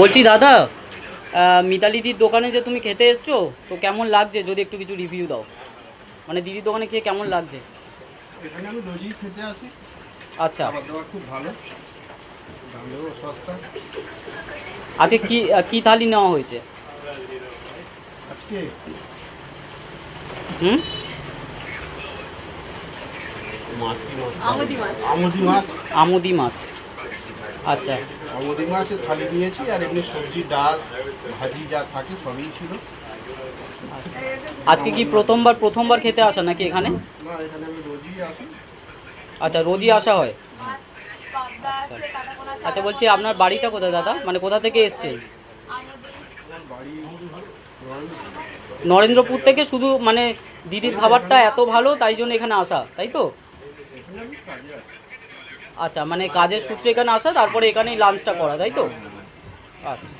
বলছি দাদা, মিতালিদির দোকানে যে তুমি খেতে এসছো, তো কেমন লাগছে যদি একটু কিছু রিভিউ দাও। মানে দিদির দোকানে খেয়ে কেমন লাগছে? এখানে আমি রোজই খেতে আসি। আচ্ছা, খাবার দাবার খুব ভালো, দামেও সস্তা। আজকে কি কি থালি নেওয়া হয়েছে? আজকে হুম, মাছ কি মাছ? আমুদি মাছ। আমুদি মাছ। আমুদি মাছ। আচ্ছা আমুদি মাছের থালি নিয়েছি, আর এমনি সবজি, ডাল, ভাজি যা থাকে সবই ছিল। আচ্ছা, আজকে কি প্রথমবার খেতে আসা নাকি এখানে? না, এখানে আমি রোজই আসি। আচ্ছা, রোজই আসা হয়। আচ্ছা আচ্ছা, বলছি আপনার বাড়িটা কোথায় দাদা? মানে কোথা থেকে এসছেন? আমার বাড়ি নরেন্দ্রপুর থেকে শুধু মানে দিদির খাবারটা এত ভালো তাই জন্য এখানে আসা, তাই তো? এখানে আমি কাজে আসি। আচ্ছা, মানে কাজের সূত্রে এখানে আসা, তারপরে এখানেই লাঞ্চটা করা, তাই তো? আচ্ছা।